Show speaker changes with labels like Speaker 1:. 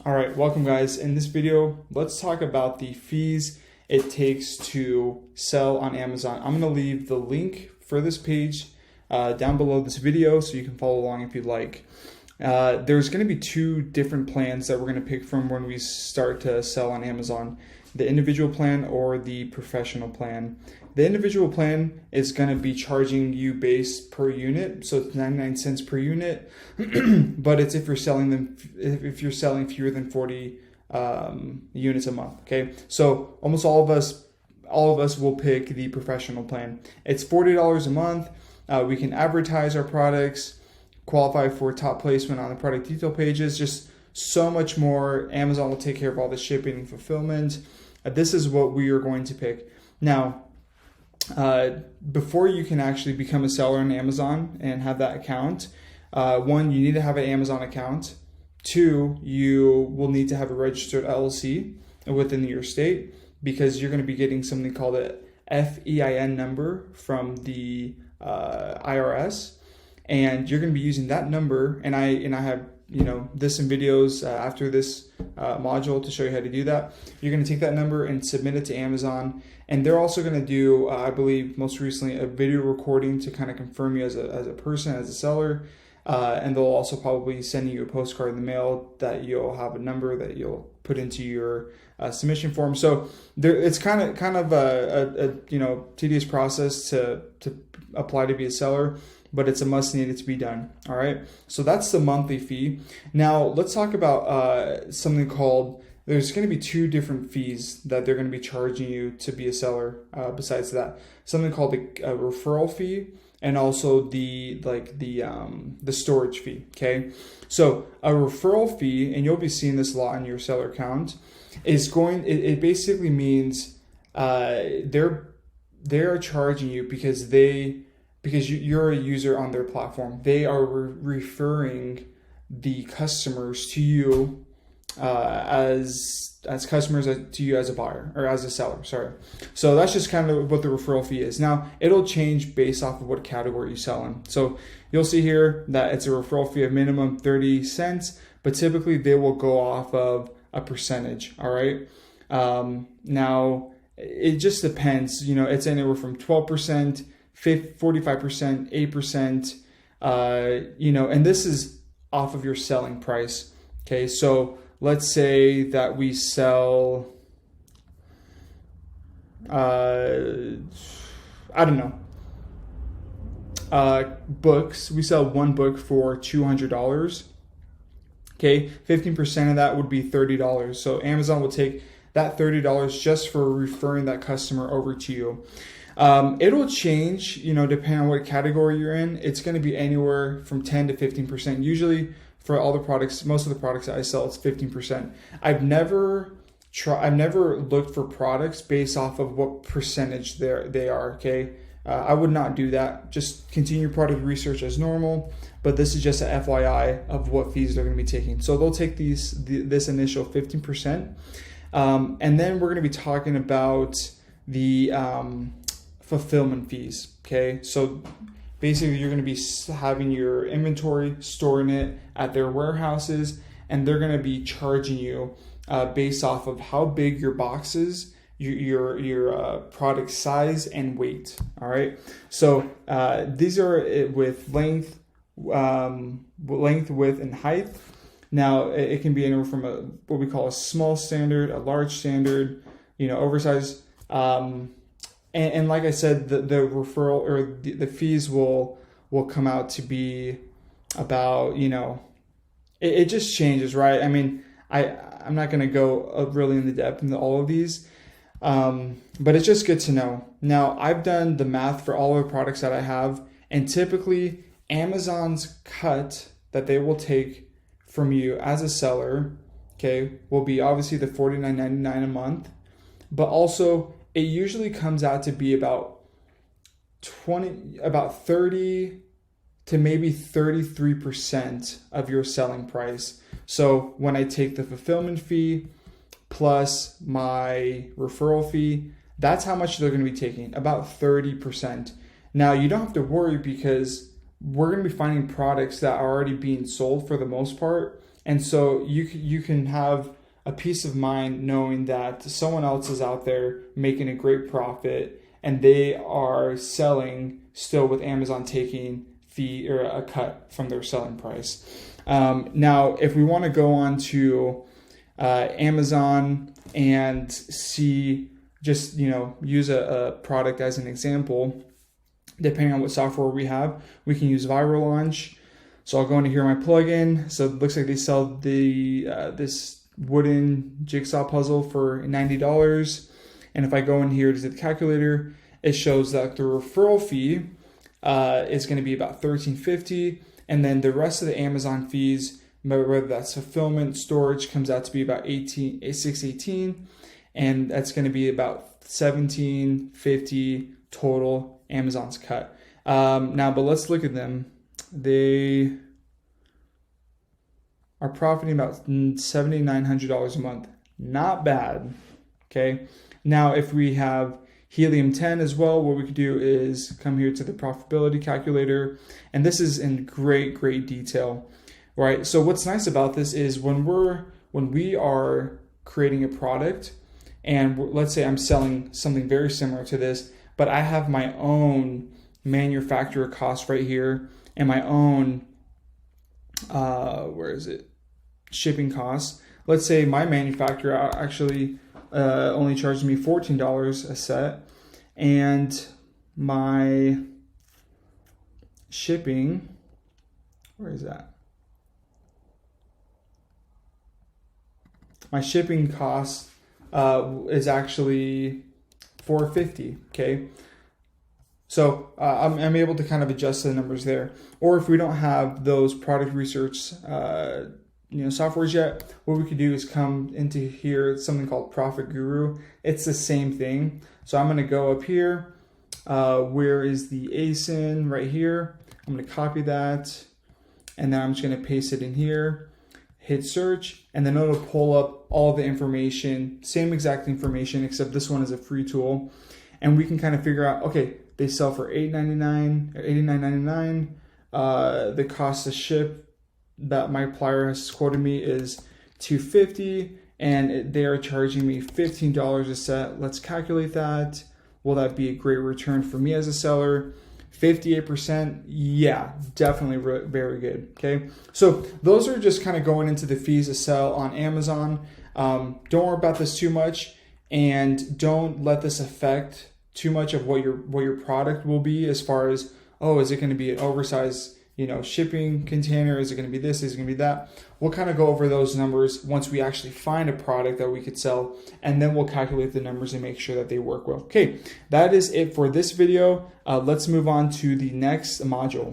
Speaker 1: All right, welcome guys. In this video, let's talk about the fees it takes to sell on Amazon. I'm gonna leave the link for this page down below this video so you can follow along if you'd like. There's gonna be two different plans that we're gonna pick from when we start to sell on Amazon: the individual plan or the professional plan. The individual plan is going to be charging you base per unit, so it's 99 cents per unit, but it's if you're selling fewer than 40 units a month. Okay, so almost all of us will pick the professional plan. It's $40 a month. We can advertise our products, qualify for top placement on the product detail pages, just so much more. Amazon will take care of all the shipping and fulfillment. This is what we are going to pick. Now, before you can actually become a seller on Amazon and have that account, one, you need to have an Amazon account. Two, you will need to have a registered LLC within your state, because you're going to be getting something called a FEIN number from the IRS, and you're going to be using that number. And I have this in videos after this module to show you how to do that. You're going to take that number and submit it to Amazon, and they're also going to do, I believe most recently, a video recording to kind of confirm you as a person, as a seller, and they'll also probably send you a postcard in the mail that you'll have a number that you'll put into your submission form. So it's kind of a tedious process to apply to be a seller, but it's a must need it to be done. All right, so that's the monthly fee. Now let's talk about something called, there's going to be two different fees that they're going to be charging you to be a seller. Besides that, something called a referral fee, and also the storage fee. Okay, so a referral fee, and you'll be seeing this a lot on your seller account, is it basically means they're charging you because you're a user on their platform. They are referring the customers to you as customers to you as a buyer or as a seller. Sorry. So that's just kind of what the referral fee is. Now it'll change based off of what category you sell in. So you'll see here that it's a referral fee of minimum 30 cents, but typically they will go off of a percentage. All right. Now it just depends. It's anywhere from 12%. 45%, 8%, and this is off of your selling price. Okay, so let's say that we sell, books. We sell one book for $200. Okay, 15% of that would be $30. So Amazon will take that $30 just for referring that customer over to you. It'll change, depending on what category you're in. It's going to be anywhere from 10 to 15%. Usually for all the products, most of the products that I sell, it's 15%. I've never looked for products based off of what percentage they are. Okay. I would not do that. Just continue product research as normal, but this is just an FYI of what fees they're going to be taking. So they'll take this initial 15%. And then we're going to be talking about the, fulfillment fees. Okay, so basically you're going to be having your inventory, storing it at their warehouses, and they're going to be charging you based off of how big your box is, your product size and weight. All right, so these are with length, width, and height. Now it can be anywhere from what we call a small standard, a large standard, oversized. And like I said, the referral or the fees will come out to be about, it just changes, right? I mean, I'm not going to go really in the depth into all of these, but it's just good to know. Now, I've done the math for all the products that I have, and typically Amazon's cut that they will take from you as a seller, okay, will be obviously the $49.99 a month, but also it usually comes out to be about 30 to maybe 33% of your selling price. So when I take the fulfillment fee plus my referral fee, that's how much they're going to be taking, about 30%. Now you don't have to worry, because we're going to be finding products that are already being sold for the most part And so you can have a peace of mind knowing that someone else is out there making a great profit and they are selling still with Amazon taking fee or a cut from their selling price. Now, if we want to go on to Amazon and see, just, use a product as an example, depending on what software we have, we can use Viral Launch. So I'll go into here, my plugin. So it looks like they sell the this wooden jigsaw puzzle for $90. And if I go in here to the calculator, it shows that the referral fee is going to be about $13.50. And then the rest of the Amazon fees, whether that's fulfillment, storage, comes out to be about $6.18, and that's going to be about $17.50 total Amazon's cut. Now, but let's look at them. They are profiting about $7,900 a month. Not bad. Okay. Now, if we have Helium-10 as well, what we could do is come here to the profitability calculator, and this is in great detail, right? So what's nice about this is when we are creating a product, and let's say I'm selling something very similar to this, but I have my own manufacturer cost right here and my own shipping costs. Let's say my manufacturer actually only charges me $14 a set, and my shipping, where is that? My shipping cost is actually $4.50. Okay, so I'm able to kind of adjust the numbers there. Or if we don't have those product research softwares yet, what we could do is come into here. It's something called Profit Guru. It's the same thing. So I'm going to go up here. Where is the ASIN? Right here. I'm going to copy that, and then I'm just going to paste it in here. Hit search, and then it'll pull up all the information, same exact information, except this one is a free tool, and we can kind of figure out, okay, they sell for $8.99 or $89.99. The cost to ship that my supplier has quoted me is $2.50, and they are charging me $15 a set. Let's calculate that. Will that be a great return for me as a seller? 58%, yeah, definitely very good. Okay, so those are just kind of going into the fees to sell on Amazon. Don't worry about this too much, and don't let this affect too much of what your product will be, as far as, oh, is it going to be an oversized shipping container? Is it going to be this? Is it going to be that? We'll kind of go over those numbers once we actually find a product that we could sell, and then we'll calculate the numbers and make sure that they work well. Okay, that is it for this video. Let's move on to the next module.